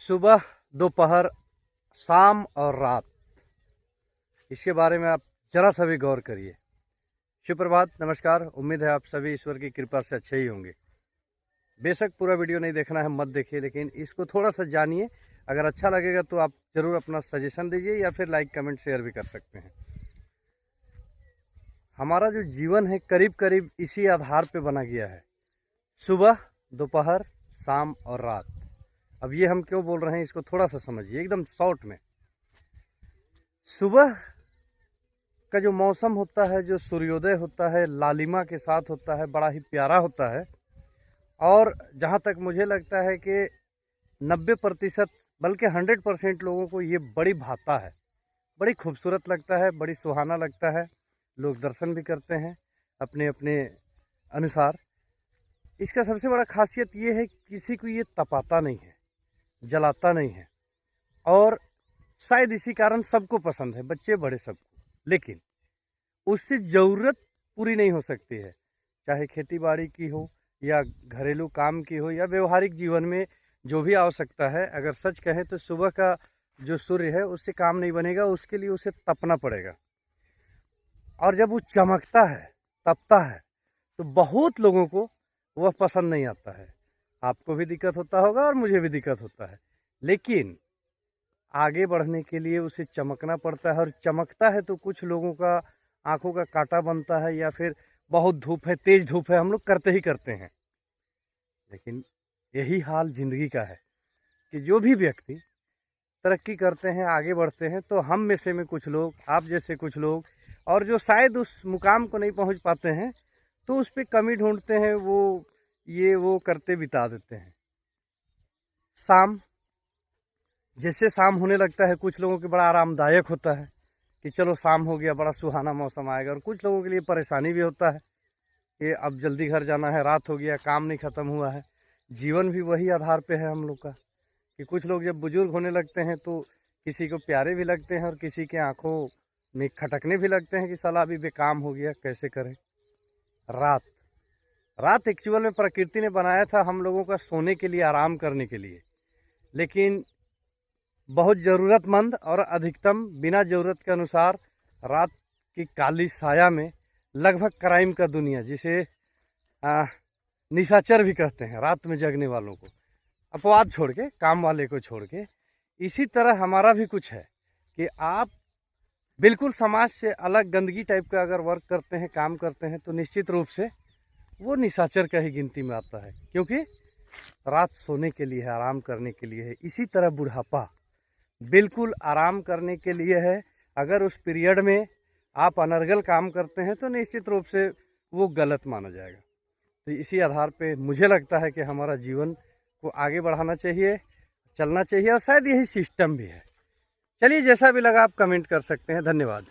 सुबह, दोपहर, शाम और रात, इसके बारे में आप जरा सा भी गौर करिए। शुभ प्रभात, नमस्कार। उम्मीद है आप सभी ईश्वर की कृपा से अच्छे ही होंगे। बेशक पूरा वीडियो नहीं देखना है, मत देखिए, लेकिन इसको थोड़ा सा जानिए। अगर अच्छा लगेगा तो आप ज़रूर अपना सजेशन दीजिए या फिर लाइक, कमेंट, शेयर भी कर सकते हैं। हमारा जो जीवन है करीब करीब इसी आधार पे बना गया है, सुबह, दोपहर, शाम और रात। अब ये हम क्यों बोल रहे हैं, इसको थोड़ा सा समझिए एकदम शॉर्ट में। सुबह का जो मौसम होता है, जो सूर्योदय होता है, लालिमा के साथ होता है, बड़ा ही प्यारा होता है। और जहाँ तक मुझे लगता है कि 90% बल्कि 100% लोगों को ये बड़ी भाता है, बड़ी खूबसूरत लगता है, बड़ी सुहाना लगता है। लोग दर्शन भी करते हैं अपने अपने अनुसार। इसका सबसे बड़ा खासियत ये है कि किसी को ये तपाता नहीं है, जलाता नहीं है, और शायद इसी कारण सबको पसंद है, बच्चे बड़े सबको। लेकिन उससे ज़रूरत पूरी नहीं हो सकती है, चाहे खेती बाड़ी की हो या घरेलू काम की हो या व्यवहारिक जीवन में जो भी आवश्यकता है। अगर सच कहें तो सुबह का जो सूर्य है उससे काम नहीं बनेगा, उसके लिए उसे तपना पड़ेगा। और जब वो चमकता है, तपता है, तो बहुत लोगों को वह पसंद नहीं आता है। आपको भी दिक्कत होता होगा और मुझे भी दिक्कत होता है, लेकिन आगे बढ़ने के लिए उसे चमकना पड़ता है। और चमकता है तो कुछ लोगों का आंखों का कांटा बनता है, या फिर बहुत धूप है, तेज धूप है, हम लोग करते ही करते हैं। लेकिन यही हाल जिंदगी का है कि जो भी व्यक्ति तरक्की करते हैं, आगे बढ़ते हैं, तो हम में से में कुछ लोग, आप जैसे कुछ लोग, और जो शायद उस मुकाम को नहीं पहुंच पाते हैं, तो उस पर कमी ढूंढते हैं, वो करते बिता देते हैं। शाम, जैसे शाम होने लगता है, कुछ लोगों के बड़ा आरामदायक होता है कि चलो शाम हो गया, बड़ा सुहाना मौसम आएगा। और कुछ लोगों के लिए परेशानी भी होता है कि अब जल्दी घर जाना है, रात हो गया, काम नहीं ख़त्म हुआ है। जीवन भी वही आधार पे है हम लोग का कि कुछ लोग जब बुजुर्ग होने लगते हैं तो किसी को प्यारे भी लगते हैं और किसी के आंखों में खटकने भी लगते हैं कि साला अभी बेकाम हो गया, कैसे करें। रात, रात एक्चुअल में प्रकृति ने बनाया था हम लोगों का सोने के लिए, आराम करने के लिए। लेकिन बहुत ज़रूरतमंद और अधिकतम बिना ज़रूरत के अनुसार रात की काली साया में लगभग क्राइम का दुनिया, जिसे निशाचर भी कहते हैं, रात में जगने वालों को, अपवाद छोड़ के, काम वाले को छोड़ के। इसी तरह हमारा भी कुछ है कि आप बिल्कुल समाज से अलग गंदगी टाइप का अगर वर्क करते हैं, काम करते हैं, तो निश्चित रूप से वो निशाचर का ही गिनती में आता है, क्योंकि रात सोने के लिए है, आराम करने के लिए है। इसी तरह बुढ़ापा बिल्कुल आराम करने के लिए है। अगर उस पीरियड में आप अनर्गल काम करते हैं तो निश्चित रूप से वो गलत माना जाएगा। तो इसी आधार पे मुझे लगता है कि हमारा जीवन को आगे बढ़ाना चाहिए, चलना चाहिए, और शायद यही सिस्टम भी है। चलिए, जैसा भी लगा आप कमेंट कर सकते हैं। धन्यवाद।